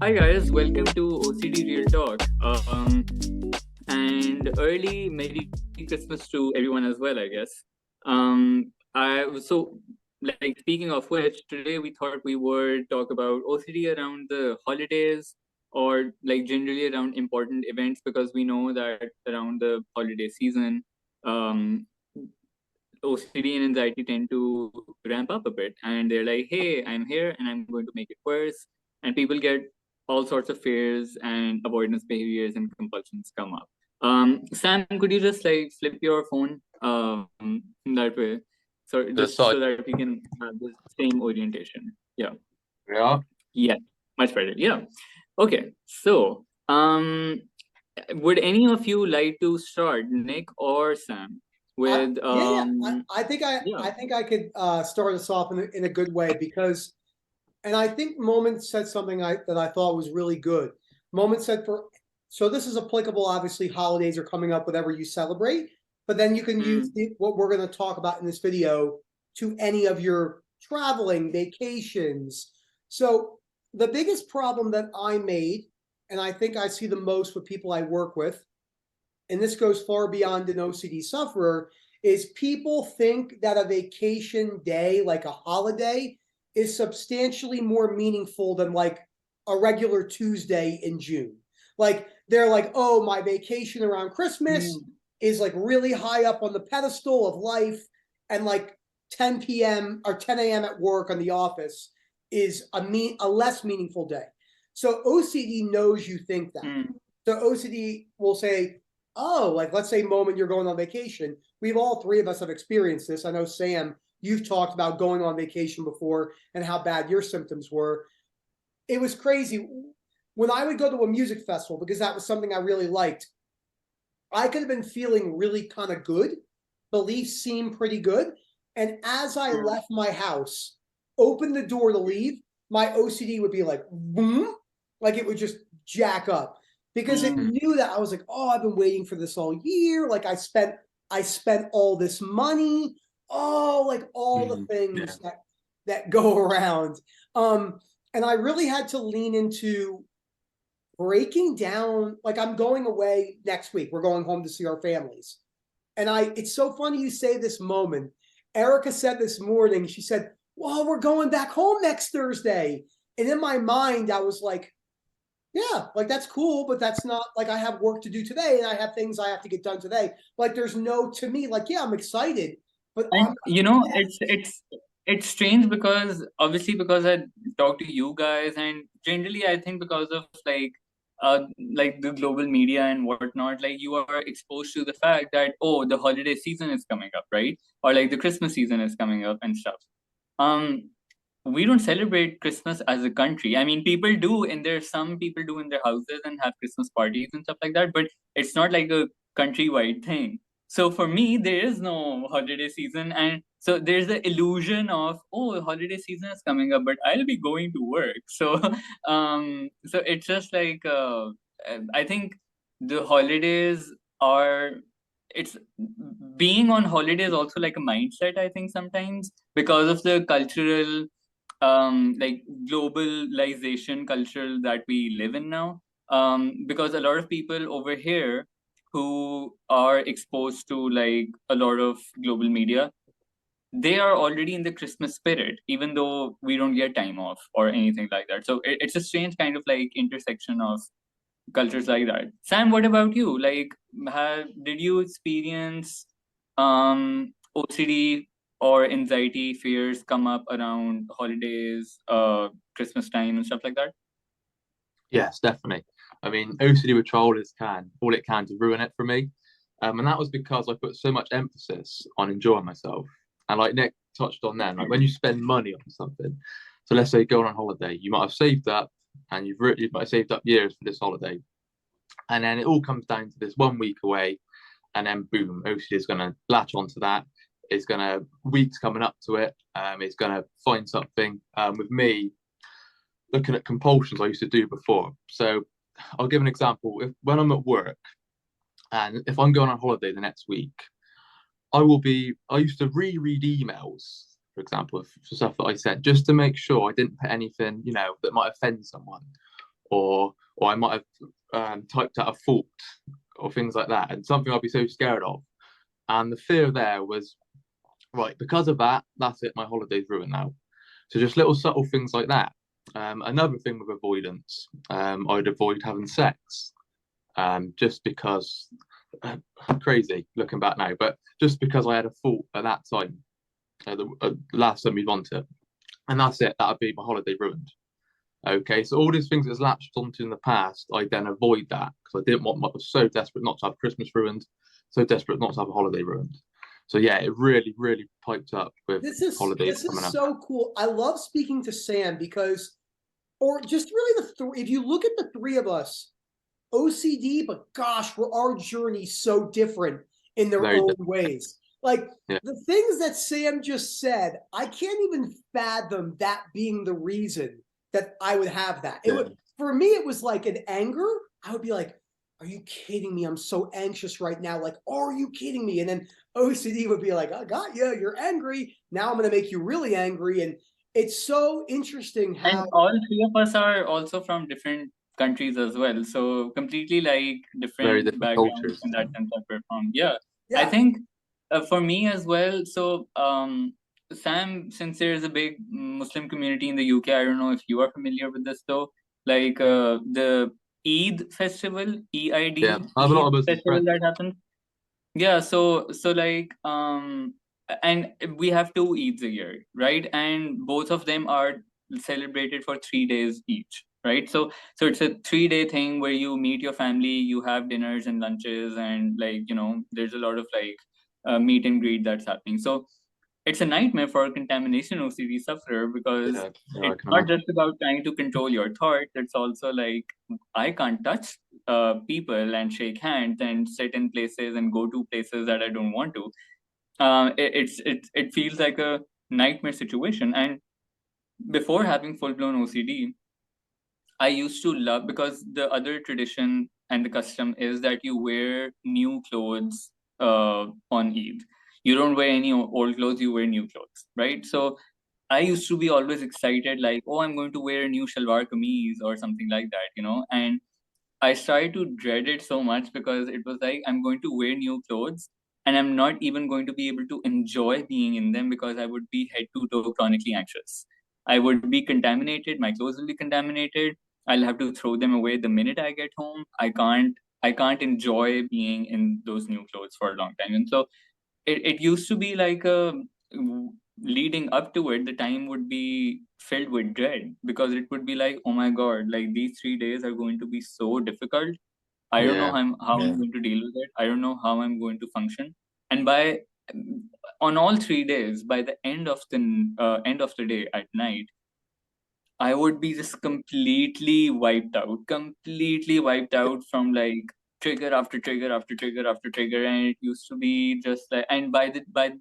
Hi guys, welcome to OCD Real Talk. And early Merry Christmas to everyone as well, I guess. Like speaking of which, today we thought we would talk about OCD around the holidays or like generally around important events because we know that around the holiday season, um, OCD and anxiety tend to ramp up a bit, and they're like, "Hey, I'm here, and I'm going to make it worse." And people get all sorts of fears and avoidance behaviors and compulsions come up. Sam, could you just like flip your phone that way, so The just side. so that we can have the same orientation? Yeah, Yeah. yeah, much better. Yeah. Okay, so would any of you like to start, Nick or Sam, with Yeah. I think yeah. I think I could start us off in a good way because, and I think Moment said something that I thought was really good. Moment said so this is applicable. Obviously, holidays are coming up, whatever you celebrate, but then you can use what we're going to talk about in this video to any of your traveling, vacations. So the biggest problem that I made, and I think I see the most with people I work with, and this goes far beyond an OCD sufferer, is people think that a vacation day, like a holiday, is substantially more meaningful than like a regular Tuesday in June. Like they're like, oh, my vacation around Christmas is like really high up on the pedestal of life, and like 10 p.m. or 10 a.m. at work on the office is a less meaningful day. So OCD knows you think that. So OCD will say, oh, like let's say Moment, you're going on vacation. We've all three of us have experienced this. I know, Sam, you've talked about going on vacation before and how bad your symptoms were. It was crazy. When I would go to a music festival, because that was something I really liked, I could have been feeling really kind of good. Beliefs seemed pretty good. And as I left my house, opened the door to leave, my OCD would be like, boom, like it would just jack up because it knew that I was like, oh, I've been waiting for this all year. Like I spent all this money. Oh, like all the things that go around. And I really had to lean into breaking down. Like I'm going away next week. We're going home to see our families. And it's so funny you say this, Moment. Erica said this morning, she said, well, we're going back home next Thursday. And in my mind, I was like, yeah, like that's cool, but that's not like I have work to do today and I have things I have to get done today. Like there's no, to me, like, yeah, I'm excited, but And I'm you know, it's strange because obviously because I talk to you guys, and generally I think because of like the global media and whatnot, like you are exposed to the fact that oh, the holiday season is coming up, right? Or like the Christmas season is coming up and stuff. Um, we don't celebrate Christmas as a country. I mean, people do, and there's some people do in their houses and have Christmas parties and stuff like that, but it's not like a countrywide thing. So for me, there is no holiday season, and so there's the illusion of oh, holiday season is coming up, but I'll be going to work. So, so it's just like I think the holidays are it's being on holidays also like a mindset. I think sometimes because of the cultural like globalization culture that we live in now, because a lot of people over here who are exposed to like a lot of global media, they are already in the Christmas spirit even though we don't get time off or anything like that. So it's a strange kind of like intersection of cultures like that. Sam, what about you? Like did you experience OCD or anxiety fears come up around holidays, Christmas time and stuff like that? Yes, definitely. I mean, OCD would try all it can to ruin it for me. And that was because I put so much emphasis on enjoying myself. And like Nick touched on then, like when you spend money on something, so let's say going on holiday, you might have saved up and you might have saved up years for this holiday. And then it all comes down to this 1 week away, and then boom, OCD is gonna latch onto that. It's gonna weeks coming up to it. It's gonna find something. With me, looking at compulsions I used to do before. So I'll give an example. When I'm at work and if I'm going on holiday the next week, I used to reread emails, for example, for stuff that I sent just to make sure I didn't put anything, that might offend someone. or I might have typed out a fault or things like that, and something I'd be so scared of. And the fear there was, right, because of that, that's it, my holiday's ruined now. So just little subtle things like that. Another thing with avoidance, I'd avoid having sex, just because, crazy looking back now, but just because I had a thought at that time, the last time we'd want it, and that's it, that would be my holiday ruined. Okay, so all these things that's latched onto in the past, I then avoid that because I didn't want, I was so desperate not to have Christmas ruined, so desperate not to have a holiday ruined. So yeah, it really, really piped up with holidays this coming is up. so cool. I love speaking to Sam because, or just really the three. If you look at the three of us, OCD, but gosh, we're our journeys so different in their Very own different. ways. Like Yeah. the things that Sam just said, I can't even fathom that being the reason that I would have that. It would, for me, it was like an anger. I would be like, are you kidding me? I'm so anxious right now. Like, are you kidding me? And then OCD would be like, I got you. You're angry. Now I'm going to make you really angry. And it's so interesting how. And all three of us are also from different countries as well. So completely like Very different different backgrounds cultures. in that sense that we're from. Yeah. I Yeah. think for me as well. So Sam, since there's a big Muslim community in the UK, I don't know if you are familiar with this though. Like the Eid festival, EID, Yeah, I have a lot Eid of Muslim festival friends. that happens. Yeah, so like and we have two Eids a year, right? And both of them are celebrated for 3 days each, right? So it's a 3 day thing where you meet your family, you have dinners and lunches, and like there's a lot of like meet and greet that's happening. So it's a nightmare for a contamination OCD sufferer because Yeah, yeah, I it's can not imagine. just about trying to control your thoughts. It's also like I can't touch people and shake hands and sit in places and go to places that I don't want to. It feels like a nightmare situation. And before having full blown OCD, I used to love, because the other tradition and the custom is that you wear new clothes on Eid. You don't wear any old clothes, you wear new clothes, right? So I used to be always excited, like, oh, I'm going to wear a new shalwar kameez or something like that. And I started to dread it so much because it was like I'm going to wear new clothes and I'm not even going to be able to enjoy being in them because I would be head to toe chronically anxious. I would be contaminated, my clothes will be contaminated. I'll have to throw them away the minute I get home. I can't enjoy being in those new clothes for a long time. And so it used to be like leading up to it, the time would be filled with dread because it would be like, oh my god, like these 3 days are going to be so difficult. I don't know Yeah, how I'm going to deal with it. I don't know how I'm going to function. And on all 3 days, by the end of the day at night, I would be just completely wiped out from like trigger after trigger after trigger after trigger. And it used to be just like, and by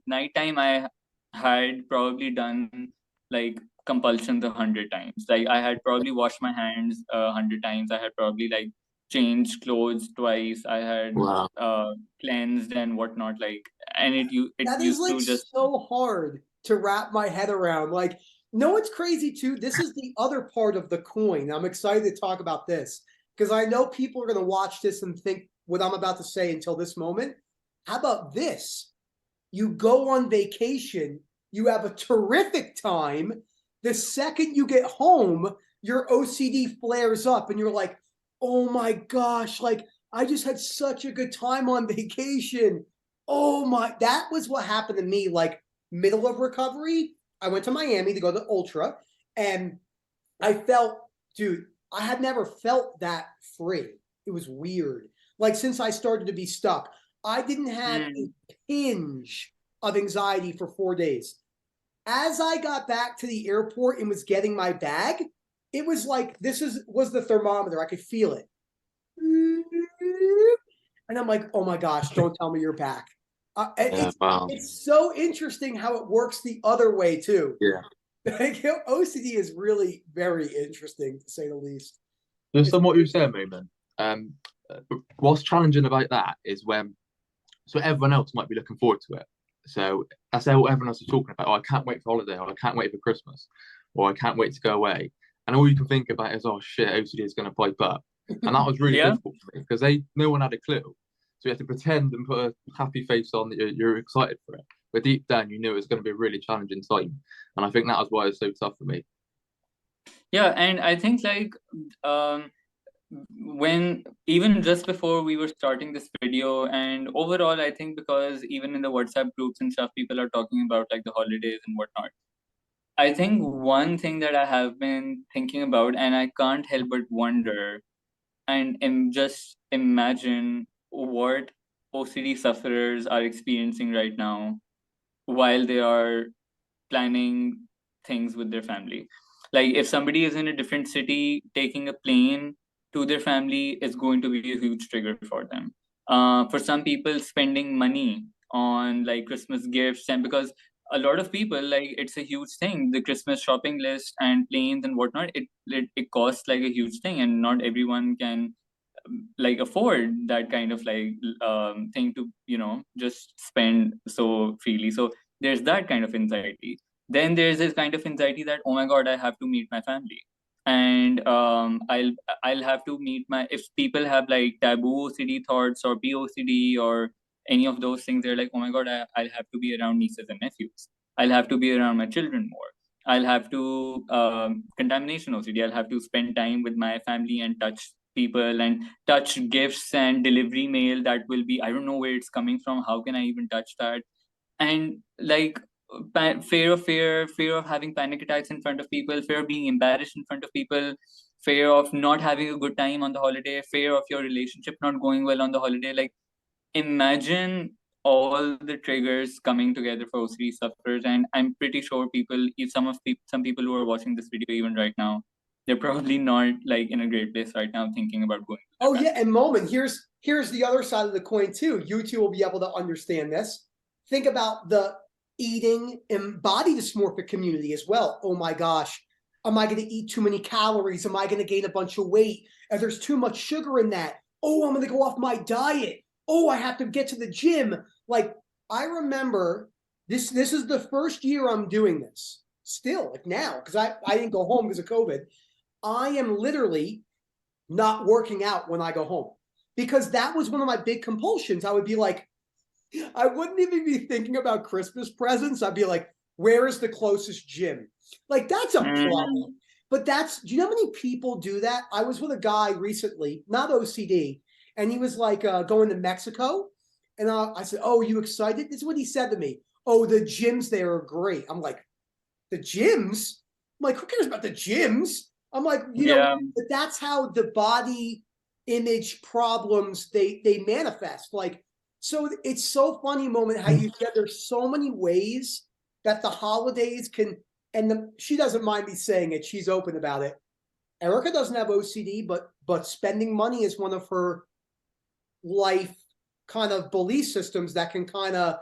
night time, I had probably done like compulsions 100 times. Like I had probably washed my hands 100 times. I had probably like changed clothes twice. I had wow. cleansed and whatnot. Like, and it That is used like to just. so hard to wrap my head around. Like, no, it's crazy too. This is the other part of the coin. I'm excited to talk about this because I know people are going to watch this and think what I'm about to say until this moment. How about this? You go on vacation, you have a terrific time. The second you get home, your OCD flares up and you're like, oh my gosh, like I just had such a good time on vacation. Oh my, that was what happened to me. Like middle of recovery, I went to Miami to go to Ultra and I felt, dude, I had never felt that free. It was weird. Like since I started to be stuck, I didn't have a pinch of anxiety for 4 days. As I got back to the airport and was getting my bag, it was like was the thermometer. I could feel it. And I'm like, oh my gosh, don't tell me you're back. Yeah, wow. It's so interesting how it works the other way too. Yeah. OCD is really very interesting to say the least. Just on what you were saying, Moomin, um, what's challenging about that is when, so everyone else might be looking forward to it. So that's what everyone else is talking about. Oh, I can't wait for holiday, or I can't wait for Christmas, or I can't wait to go away. and all you can think about is, oh shit, OCD is going to pipe up, and that was really Yeah. difficult for me because no one had a clue, so you had to pretend and put a happy face on that you're excited for it, but deep down you knew it was going to be a really challenging time, and I think that was why it was so tough for me. Yeah, and I think like um when even just before we were starting this video, and overall I think because even in the WhatsApp groups and stuff, people are talking about like the holidays and whatnot. I think one thing that I have been thinking about, and I can't help but wonder and just imagine what OCD sufferers are experiencing right now while they are planning things with their family. Like if somebody is in a different city, taking a plane to their family is going to be a huge trigger for them. For some people, spending money on like Christmas gifts, and because a lot of people, like, it's a huge thing, the Christmas shopping list and planes and whatnot, it costs like a huge thing, and not everyone can like afford that kind of like thing to just spend so freely. So there's that kind of anxiety. Then there's this kind of anxiety that, oh my god, I have to meet my family, and I'll have to meet my, if people have like taboo OCD thoughts or POCD or any of those things, they're like, oh my god, I'll have to be around nieces and nephews, I'll have to be around my children more, I'll have to contamination OCD, I'll have to spend time with my family and touch people and touch gifts and delivery mail that will be, I don't know where it's coming from, how can I even touch that? And like fear of having panic attacks in front of people, fear of being embarrassed in front of people, fear of not having a good time on the holiday, fear of your relationship not going well on the holiday. Like, imagine all the triggers coming together for OCD sufferers. And I'm pretty sure people, if some people who are watching this video even right now, they're probably not like in a great place right now thinking about going to Oh their yeah, family. and Moment, here's the other side of the coin too. You two will be able to understand this. Think about the eating and body dysmorphic community as well. Oh my gosh, am I going to eat too many calories? Am I going to gain a bunch of weight? If there's too much sugar in that, oh, I'm going to go off my diet. Oh, I have to get to the gym. Like, I remember this. This is the first year I'm doing this. Still, like now, because I didn't go home because of COVID. I am literally not working out when I go home, because that was one of my big compulsions. I would be like, I wouldn't even be thinking about Christmas presents. I'd be like, where is the closest gym? Like, that's a problem. But do you know how many people do that? I was with a guy recently, not OCD, and he was like going to Mexico. And I said, oh, you excited? This is what he said to me. Oh, the gyms there are great. I'm like, the gyms? I'm like, who cares about the gyms? I'm like, Yeah, but that's how the body image problems they manifest. Like, so it's so funny, Moment, how you said there's so many ways that the holidays can, and she doesn't mind me saying it, she's open about it. Erica doesn't have OCD, but spending money is one of her life kind of belief systems that can kind of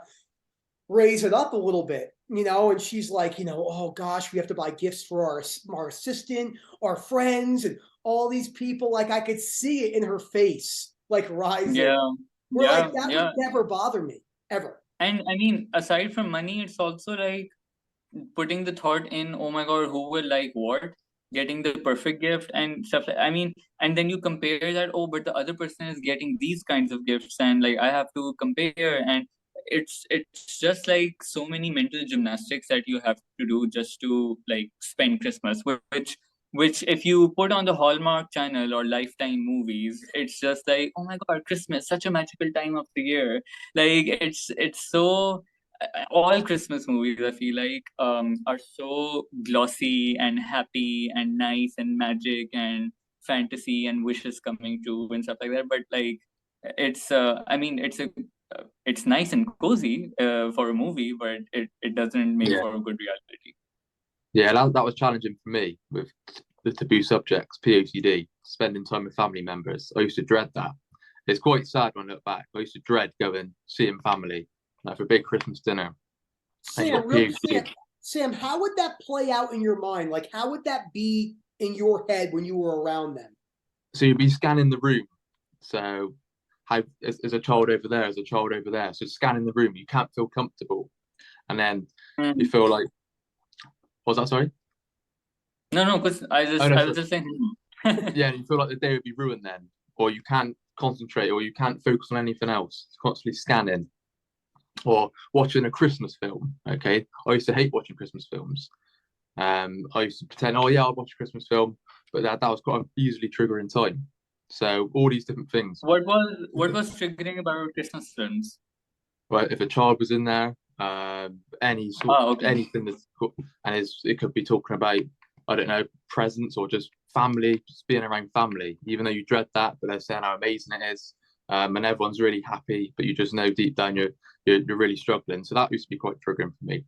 raise it up a little bit, and she's like, oh gosh, we have to buy gifts for our assistant, our friends, and all these people. Like, I could see it in her face, like rising. yeah, We're like, yeah, that would yeah. never bother me, ever. And I mean, aside from money, it's also like putting the thought in, oh my god, who will like what, getting the perfect gift and stuff I mean, and then you compare that, oh, but the other person is getting these kinds of gifts, and like I have to compare, and it's just like so many mental gymnastics that you have to do just to like spend Christmas, which if you put on the Hallmark channel or Lifetime movies, it's just like, oh my god, Christmas, such a magical time of the year. Like, it's so all Christmas movies, I feel like, are so glossy and happy and nice and magic and fantasy and wishes coming true and stuff like that. But like, I mean, it's nice and cozy for a movie, but it doesn't make Yeah, for a good reality. yeah, that was challenging for me with the taboo subjects, POCD, spending time with family members. I used to dread that. It's quite sad when I look back. I used to dread going seeing family, like for a big Christmas dinner, and you Sam, got real POCD. Sam, how would that play out in your mind? Like, how would that be in your head when you were around them? So you'd be scanning the room. So how is a child over there? Is a child over there? So scanning the room, you can't feel comfortable, and then you Mm. feel like, what was that? Sorry. No, because Oh no, I so was just saying. yeah, and you feel like the day would be ruined then, or you can't concentrate, or you can't focus on anything else. It's constantly scanning, or watching a Christmas film. Okay, I used to hate watching Christmas films. I used to pretend, oh yeah, I'll watch a Christmas film, but that was quite easily triggering time. So all these different things. What was triggering about Christmas films? Right, if a child was in there, any sort, Okay. anything that's and it could be talking about, I don't know, presents or just family, just being around family, even though you dread that, but they're saying how amazing it is, and everyone's really happy, but you just know deep down you're really struggling. So that used to be quite triggering for me,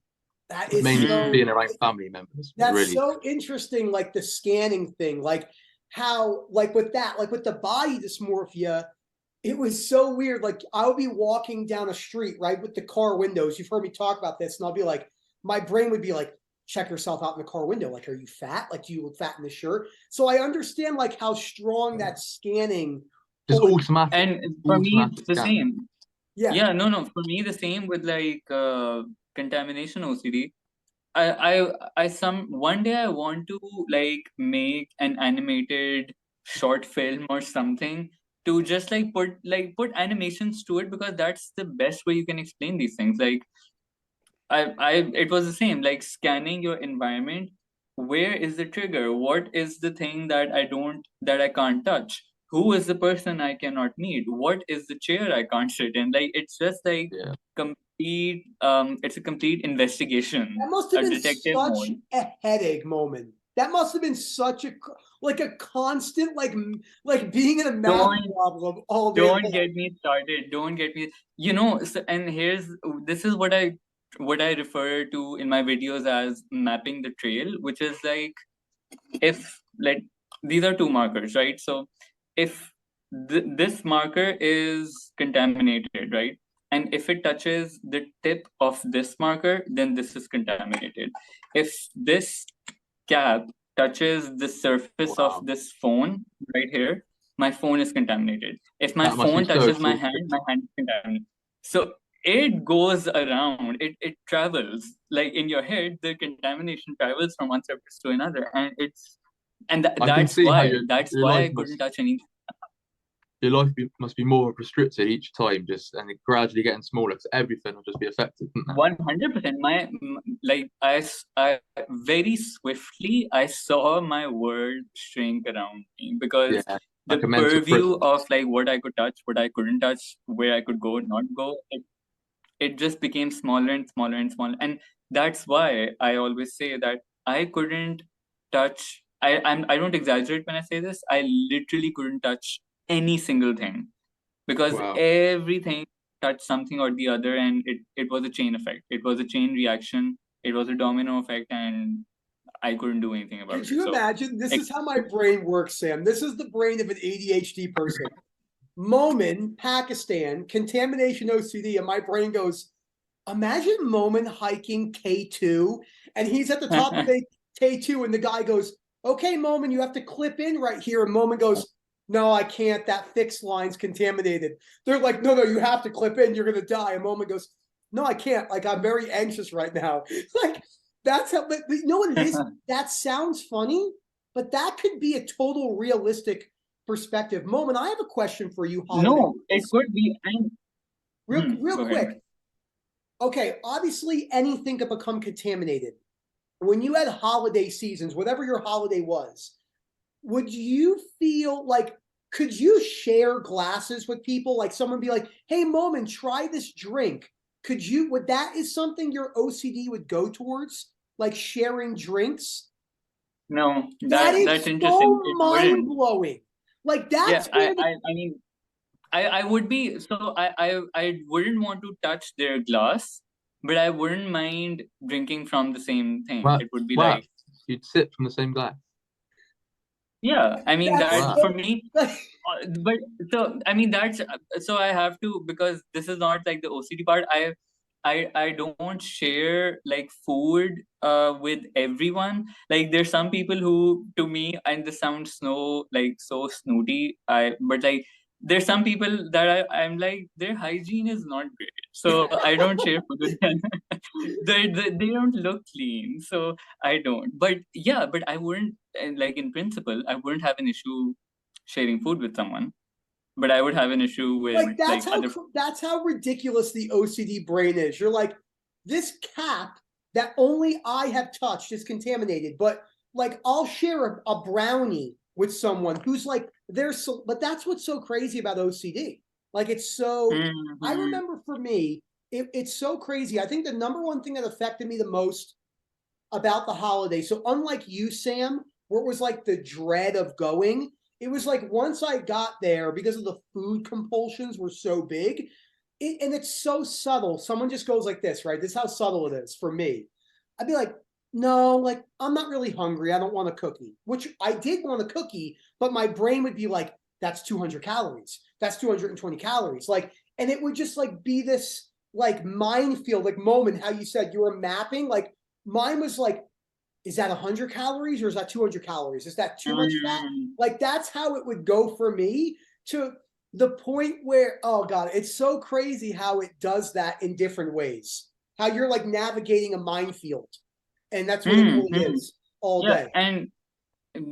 That but is mainly just so being around family members was that's really. so interesting, like the scanning thing, like how, like with that, like with the body dysmorphia, it was so weird. Like I would be walking down a street, right, with the car windows. You've heard me talk about this, and I'll be like, my brain would be like, check yourself out in the car window. Like, are you fat? Like, do you look fat in the shirt? So I understand like how strong that scanning Just pulling. automatic, And for me, it's automatic the scan. same. Yeah. Yeah, no. For me, the same with like contamination OCD. I some one day I want to like make an animated short film or something to just like put animations to it, because that's the best way you can explain these things. Like I it was the same, like scanning your environment. Where is the trigger? What is the thing that I can't touch? Who is the person I cannot meet? What is the chair I can't sit in? Like it's just like Yeah, complete it's a complete investigation, That must have a been detective such mode. a headache moment. That must have been such a like a constant like being in a math Don't problem all day don't long. get me started. Don't get me. And this is what I refer to in my videos as mapping the trail, which is like, if like these are two markers, right? So if this marker is contaminated, right? And if it touches the tip of this marker, then this is contaminated. If this cap touches the surface of wow, this phone right here, my phone is contaminated. If my that must be phone so touches exhausting. my hand is contaminated. So it goes around, it travels. Like in your head, the contamination travels from one surface to another. And I can see how that's your why life I couldn't must touch anything. must be more restricted each time, just and it gradually getting smaller because everything will just be affected, isn't it? 100%. Like I very swiftly I saw my world shrink around me, because Yeah, the like a mental purview prison. of like what I could touch, what I couldn't touch, where I could go, not go, it just became smaller and smaller and smaller. And that's why I always say that I couldn't touch. I don't exaggerate when I say this. I literally couldn't touch any single thing, because Wow. everything touched something or the other, and it was a chain effect. It was a chain reaction. It was a domino effect, and I couldn't do anything about Could it. you So imagine? This is how my brain works, Sam. This is the brain of an ADHD person. Momin, Pakistan, contamination OCD, and my brain goes, imagine Momin hiking K2, and he's at the top of K2, and the guy goes, okay, Momin, you have to clip in right here. And Momin goes, no, I can't. That fixed line's contaminated. They're like, no, you have to clip in. You're going to die. And Momin goes, no, I can't. Like, I'm very anxious right now. Like, that's how, but you know what it is? That sounds funny, but that could be a total realistic perspective. Momin, I have a question for you, holiday. no, it could be. And Real go ahead. quick. Okay, obviously anything could become contaminated. When you had holiday seasons, whatever your holiday was, would you feel like, could you share glasses with people? Like someone be like, hey, Momin, try this drink. Would that is something your OCD would go towards? Like sharing drinks? No, That that's is interesting. so It mind wouldn't. blowing. Like Yeah, that's where the I mean, I would be, so I wouldn't want to touch their glass, but I wouldn't mind drinking from the same thing. Wow, It would be wow. like, You'd sip from the same glass. yeah, I mean that's that Wow. for so me. like, But so I mean that's so I have to, because this is not like the OCD part. I don't share like food with everyone. Like there's some people who, to me, and this sounds so snooty. But like there's some people that I'm like, their hygiene is not great, so I don't share food with them. They don't look clean, so I don't. But yeah, but I wouldn't and like in principle, I wouldn't have an issue sharing food with someone, but I would have an issue with Like that's like how other. that's how ridiculous the OCD brain is. You're like, this cap that only I have touched is contaminated, but like I'll share a brownie with someone who's like there's so, but that's what's so crazy about OCD. Like it's so I Mhm. remember for me, it's so crazy. I think the number one thing that affected me the most about the holiday. So unlike you, Sam, where it was like the dread of going, it was like once I got there, because of the food compulsions were so big, and it's so subtle. Someone just goes like this, right? This is how subtle it is for me. I'd be like, no, like I'm not really hungry. I don't want a cookie, which I did want a cookie, but my brain would be like, that's 200 calories. That's 220 calories. Like, and it would just like be this like minefield, like moment, how you said you were mapping, like mine was like, is that 100 calories or is that 200 calories? Is that too much fat? Mhm. Like that's how it would go for me, to the point where, oh God, it's so crazy how it does that in different ways. How you're like navigating a minefield. And that's what it really Mhm. is all Yeah, day. and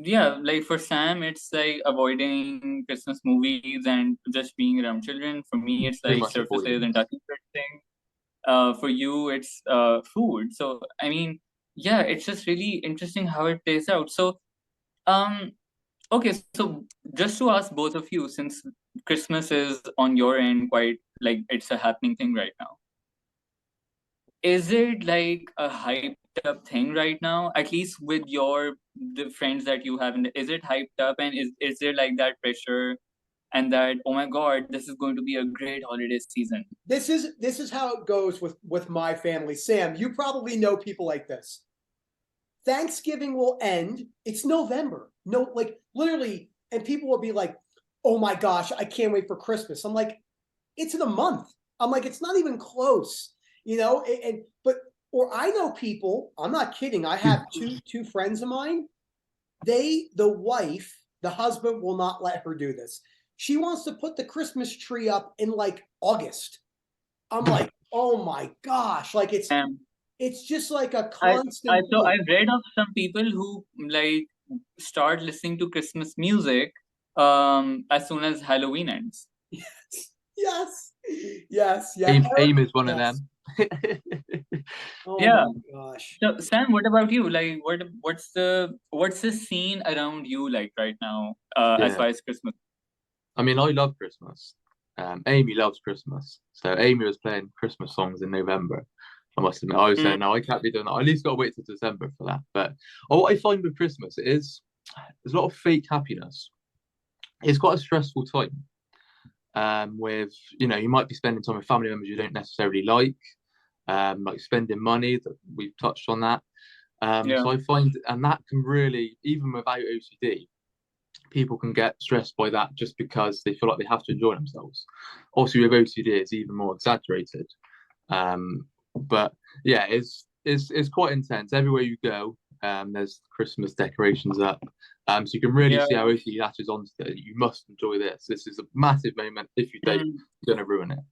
yeah, like for Sam, it's like avoiding Christmas movies and just being around children. For me, it's Too like much surfaces and avoidance. touching certain things. For you, it's food. So I mean, yeah, it's just really interesting how it plays out. So um, okay, so just to ask both of you, since Christmas is on your end quite like it's a happening thing right now, is it like a hyped up thing right now? At least with the friends that you have, and is it hyped up, and is there like that pressure and that, oh my God, this is going to be a great holiday season? This is how it goes with my family. Sam, you probably know people like this. Thanksgiving will end. It's November. No, like literally, and people will be like, "Oh my gosh, I can't wait for Christmas." I'm like, "It's in a month." I'm like, "It's not even close," you know. And but or I know people. I'm not kidding. I have two friends of mine. The wife, the husband will not let her do this. She wants to put the Christmas tree up in like August. I'm like, "Oh my gosh!" Like Um, it's just like a I constant so thing. I've read of some people who like start listening to Christmas music as soon as Halloween ends. Yes. Yes. Yeah. Aim is one of Yes. them. Oh Yeah. my gosh. So Sam, what about you? Like, what's the scene around you like right now? As Yeah. far as Christmas. I mean, I love Christmas. Amy loves Christmas. So Amy was playing Christmas songs in November. I must admit, I was Mm, saying, no, I can't be doing that. I at least got to wait till December for that. But what I find with Christmas is there's a lot of fake happiness. It's quite a stressful time. With you might be spending time with family members you don't necessarily like spending money. That we've touched on that. yeah. So I find, and that can really, even without OCD, people can get stressed by that just because they feel like they have to enjoy themselves. Also, with OCD, it's even more exaggerated. But yeah, it's quite intense. Everywhere you go, there's Christmas decorations up. So you can really Yeah. see how OCD latches onto it. You must enjoy this. This is a massive moment. If you don't, Mm. you're going to ruin it.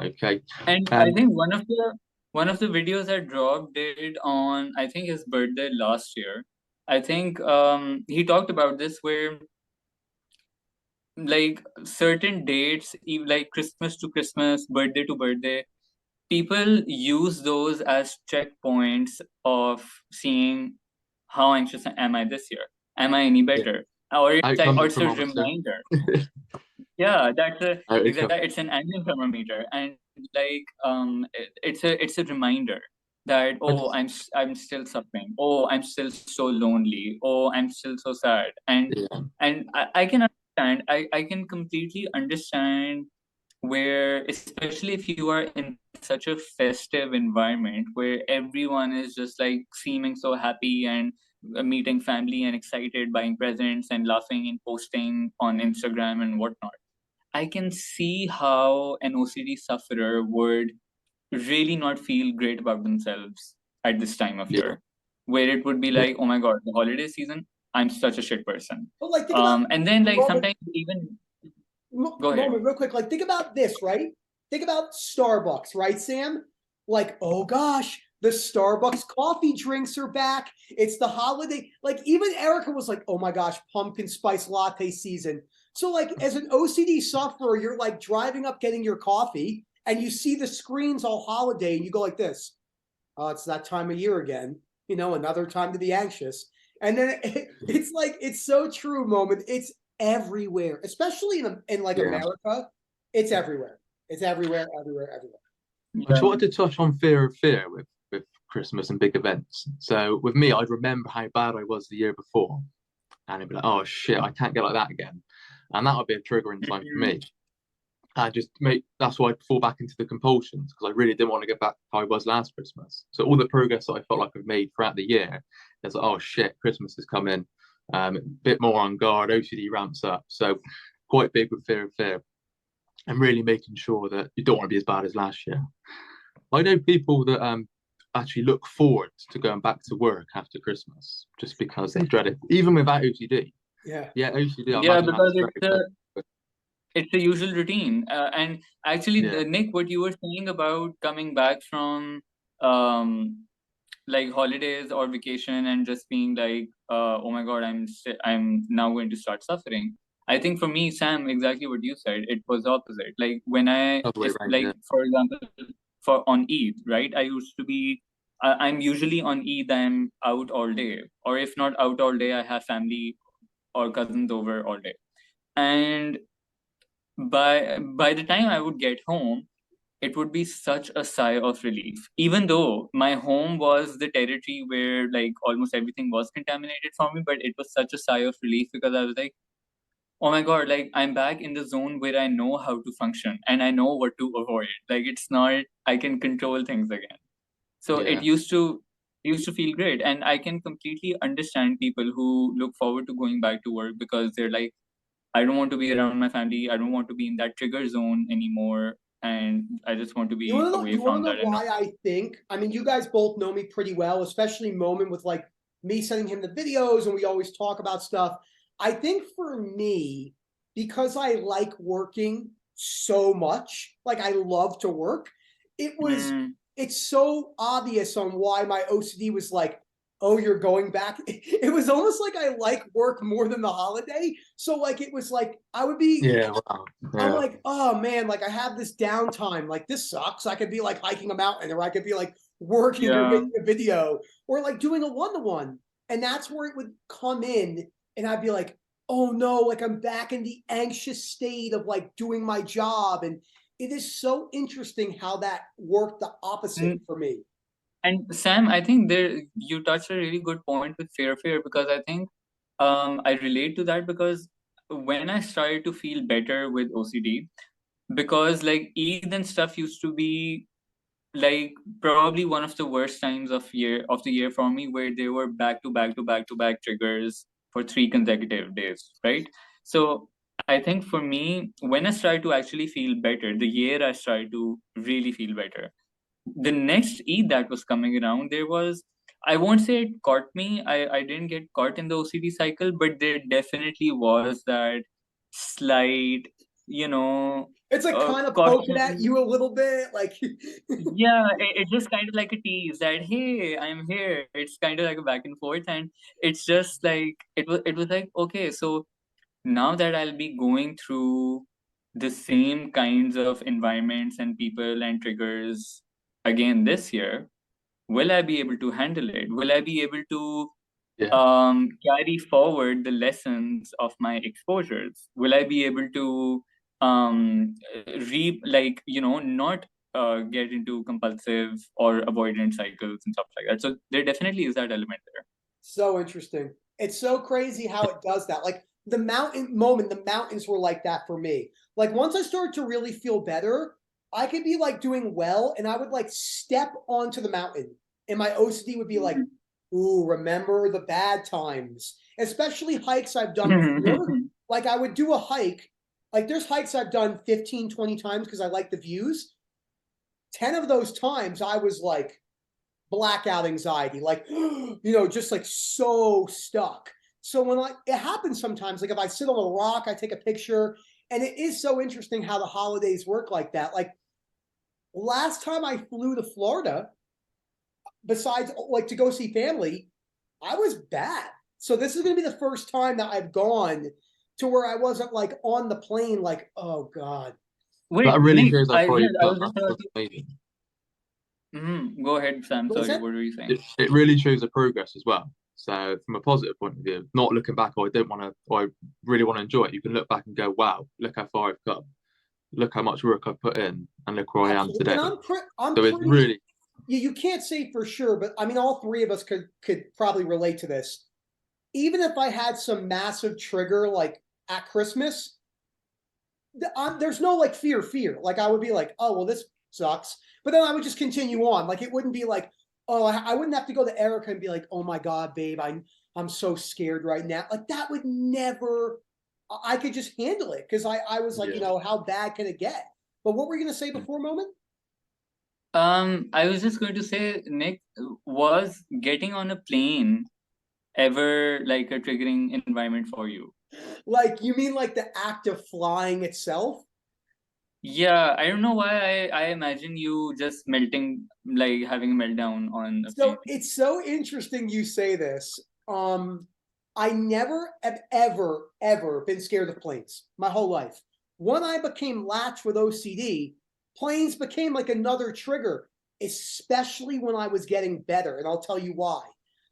Okay. And I Um, think one of the videos that dropped did on, I think, his birthday last year. I think he talked about this where like certain dates, like Christmas to Christmas, birthday to birthday, people use those as checkpoints of seeing how anxious am I this year? Am I any yeah, better? Or outcome it's a thermometer. reminder. Yeah, Outcome. it's an annual thermometer, and like it's a reminder that, I oh, just, I'm still suffering. Oh, I'm still so lonely. Oh, I'm still so sad. And yeah, and I can understand. I can completely understand where, especially if you are in such a festive environment where everyone is just like seeming so happy and meeting family and excited, buying presents and laughing and posting on Instagram and whatnot. I can see how an OCD sufferer would really not feel great about themselves at this time of yeah. year, where it would be Yeah. like, oh my God, the holiday season, I'm such a shit person. But like, think about And then like moment, sometimes even go ahead. moment, real quick. Like, think about this, right? Think about Starbucks, right, Sam? Like, oh gosh, The Starbucks coffee drinks are back. It's the holiday. Like even Erica was like, oh my gosh, pumpkin spice latte season. So like as an OCD sufferer, you're like driving up getting your coffee and you see the screens all holiday and you go like this. Oh, it's that time of year again. You know, another time to be anxious. And then it's like, it's so true, Moment. It's everywhere, especially in like Yeah. America. It's everywhere. It's everywhere, everywhere, everywhere. I just wanted to touch on fear of fear with Christmas and big events. So with me, I'd remember how bad I was the year before, and it'd be like, oh shit, I can't get like that again, and that would be a triggering time for me. And just make that's why I fall back into the compulsions because I really didn't want to get back how I was last Christmas. So all the progress that I felt like I've made throughout the year, it's like, oh shit, Christmas is coming. A bit more on guard, OCD ramps up. So quite big with fear of fear and really making sure that you don't want to be as bad as last year. I know people that actually look forward to going back to work after Christmas just because they dread it, even without OCD. Yeah. Yeah, OCD. I Yeah, imagine because that's it's the usual routine. And actually, Yeah. Nick, what you were saying about coming back from like holidays or vacation and just being like, oh my God, I'm now going to start suffering. I think for me, Sam, exactly what you said, it was opposite. Like when Other way if around, like yeah. for example, for on Eid, right? I used to be, I'm usually on Eid, I'm out all day, or if not out all day, I have family or cousins over all day. And by the time I would get home, it would be such a sigh of relief. Even though my home was the territory where like almost everything was contaminated for me, but it was such a sigh of relief because I was like, oh my God, like I'm back in the zone where I know how to function and I know what to avoid. Like it's not, I can control things again. So Yeah. it used to feel great. And I can completely understand people who look forward to going back to work because they're like, I don't want to be around my family. I don't want to be in that trigger zone anymore. And I just want to You be want to know? away You want from to know that. And why I think? I mean, you guys both know me pretty well, especially Moment with like me sending him the videos, and we always talk about stuff. I think for me, because I like working so much, like I love to work, it was. Mm, It's so obvious on why my OCD was like, oh, you're going back. It was almost like I like work more than the holiday. So like it was like I would be. Yeah. Wow. I'm Yeah. like, oh man, like I have this downtime. Like this sucks. I could be like hiking a mountain, or I could be like working or yeah. making a video, or like doing a one-to-one. And that's where it would come in, and I'd be like, oh no, like I'm back in the anxious state of like doing my job. And it is so interesting how that worked the opposite And, for me. and Sam, I think there you touched a really good point with fear because I think I relate to that because when I started to feel better with OCD, because like Eid and stuff used to be like probably one of the worst times of the year for me where they were back to back to back to back triggers for 3 consecutive days, right? So I think for me, when I started to actually feel better, the year I started to really feel better, the next Eid that was coming around, there was, I won't say it caught me. I didn't get caught in the OCD cycle, but there definitely was that slight, you know, It's like kind of poking at caution. you a little bit, like Yeah, it's just kind of like a tease that hey, I'm here. It's kind of like a back and forth, and it's just like it was like okay, so now that I'll be going through the same kinds of environments and people and triggers again this year, will I be able to handle it? Will I be able to Yeah. carry forward the lessons of my exposures? Will I be able to like not get into compulsive or avoidant cycles and stuff like that? So there definitely is that element there. so interesting. It's so crazy how it does that. Like the mountains were like that for me. Like once I started to really feel better, I could be like doing well and I would like step onto the mountain and my OCD would be like, ooh, remember the bad times, especially hikes I've done before. Like I would do a hike, like there's hikes I've done 15, 20 times because I like the views. 10 of those times I was like, blackout anxiety, like, just like so stuck. So when it happens sometimes, like if I sit on a rock, I take a picture, and it is so interesting how the holidays work like that. Like last time I flew to Florida, besides like to go see family, I was bad. So this is going to be the first time that I've gone to where I wasn't like on the plane, like, oh God. Wait, That really Nick, shows how far yeah, you've I come. was just about That's to. amazing. Go ahead, Sam. What was Sorry, that? what were you saying? It really shows the progress as well. So from a positive point of view, not looking back, oh, I don't want to, or I really want to enjoy it. You can look back and go, wow, look how far I've come. Look how much work I've put in, and look where I am Absolutely. today. And I'm So it's pretty, really, you can't say for sure, but I mean, all three of us could probably relate to this. Even if I had some massive trigger like at Christmas, there's no like fear. Like I would be like, oh well, this sucks, but then I would just continue on. Like it wouldn't be like, oh, I wouldn't have to go to Erica and be like, oh my God, babe, I'm so scared right now. Like that would never. I could just handle it because I was like, yeah. how bad can it get? But what were you gonna say before, Moment? I was just going to say, Nick, was getting on a plane ever like a triggering environment for you? Like you mean like the act of flying itself? Yeah, I don't know why I imagine you just melting, like having a meltdown on a plane. So it's so interesting you say this. I never have ever been scared of planes my whole life. When I became latched with OCD, planes became like another trigger, especially when I was getting better. And I'll tell you why.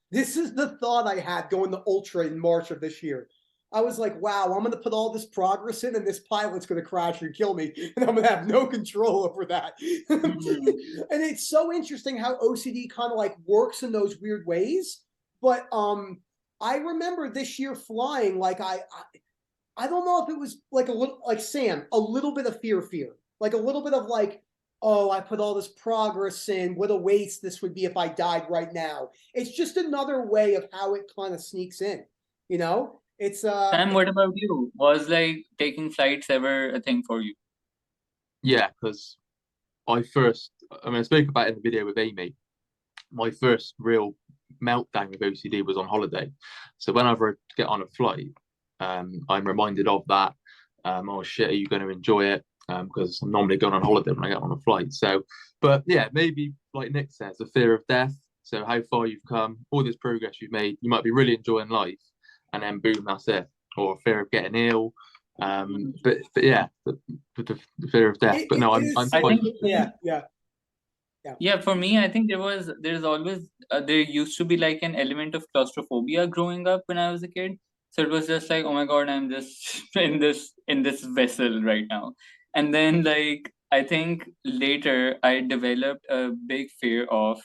This is the thought I had going to Ultra in March of this year. I was like, wow, I'm going to put all this progress in, and this pilot's going to crash and kill me, and I'm going to have no control over that. Mhm. And it's so interesting how OCD kind of like works in those weird ways. But I remember this year flying, like I don't know if it was like a little like Sam, a little bit of fear, like a little bit of like, oh, I put all this progress in. What a waste this would be if I died right now. It's just another way of how it kind of sneaks in. You know, it's Sam, what about you? Was like taking flights ever a thing for you? Yeah, because I spoke about it in the video with Amy. My first real meltdown with OCD was on holiday. So whenever I get on a flight, I'm reminded of that. Oh shit, are you going to enjoy it? Because I'm normally going on holiday when I get on a flight. So, but yeah, maybe like Nick says, the fear of death. So how far you've come, all this progress you've made, you might be really enjoying life, and then boom, that's it. Or fear of getting ill. But yeah, the fear of death. But no, it I'm is I quite. so, think yeah. Yeah, for me, I think there's always there used to be like an element of claustrophobia growing up when I was a kid. So it was just like, oh my God, I'm just in this vessel right now. And then like I think later I developed a big fear of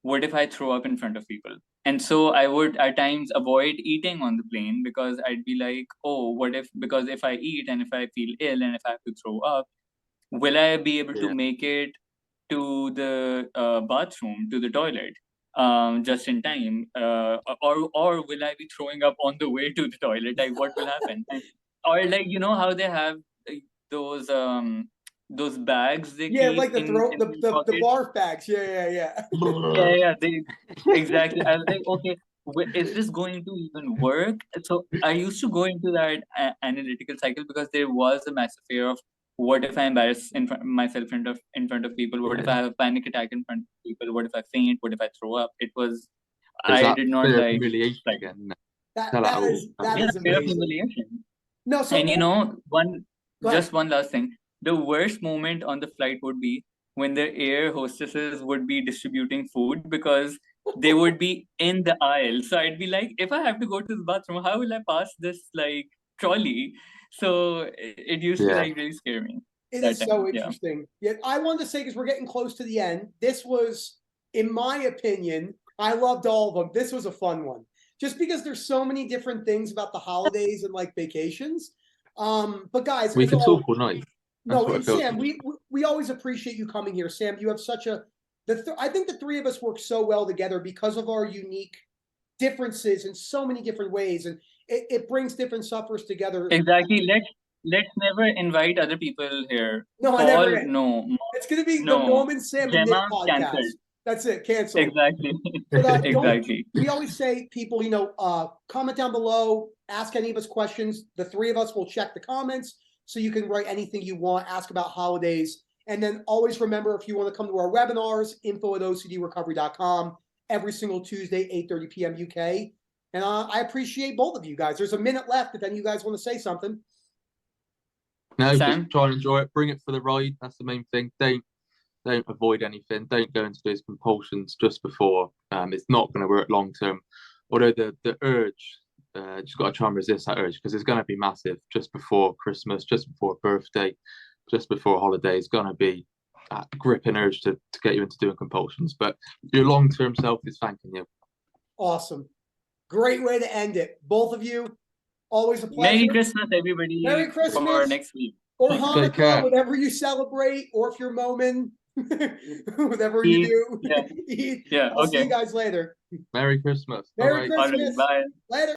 what if I throw up in front of people? And so I would at times avoid eating on the plane because I'd be like, oh, what if, because if I eat and if I feel ill and if I have to throw up, will I be able to Yeah. make it to the bathroom, to the toilet, just in time? Or will I be throwing up on the way to the toilet? Like, what will happen? And, or like, you know how they have those those bags they Yeah, keep like the throat, in their the pockets? barf bags. Yeah. Yeah, they exactly. I was like, okay, is this going to even work? So I used to go into that analytical cycle because there was a massive fear of what if I embarrass myself in front of people? What if Yeah. I have a panic attack in front of people? What if I faint? What if I throw up? It was Is I that did not fear of like humiliation again? No. That Tell that that all. is that yeah, is fear of amazing. humiliation. No, so And go ahead. just one last thing. The worst moment on the flight would be when the air hostesses would be distributing food because they would be in the aisle. So I'd be like, if I have to go to the bathroom, how will I pass this like trolley? So it used to Yeah. like really scare me It that is so time. Yeah. interesting. Yet I wanted to say because we're getting close to the end. This was, in my opinion, I loved all of them. This was a fun one, just because there's so many different things about the holidays and like vacations. But guys, We as could always, talk all night. That's no, what and it feels Sam, like. we always appreciate you coming here. Sam, you have such a I think the three of us work so well together because of our unique differences in so many different ways, and it brings different sufferers together. Exactly. Let's never invite other people here. No, I never. Paul, no. It's going to be the No. Moment, Sam, and Nick Gemma, podcast. cancelled. That's it, canceled. Exactly. But don't. Exactly. We always say, people, comment down below, ask any of us questions. The three of us will check the comments, so you can write anything you want, ask about holidays. And then always remember, if you want to come to our webinars, info@ocdrecovery.com, every single Tuesday, 8:30 p.m. UK. And I appreciate both of you guys. There's a minute left if any of you guys want to say something. No, Sam? just try and enjoy it. Bring it for the ride. That's the main thing. Don't avoid anything. Don't go into those compulsions just before. It's not going to work long term. Although the urge, just got to try and resist that urge, because it's going to be massive just before Christmas, just before a birthday, just before a holiday. It's going to be that gripping urge to get you into doing compulsions. But your long term self is thanking you. Awesome. Great way to end it. Both of you, always a pleasure. Merry Christmas, everybody. Merry Christmas. For next week. Or Take Hanukkah, care. whatever you celebrate, or if you're Momin, whatever you do. Yeah. Eid. Yeah, I'll see okay. you guys later. Merry Christmas. Merry Bye-bye. Christmas. Alright, bye. Later.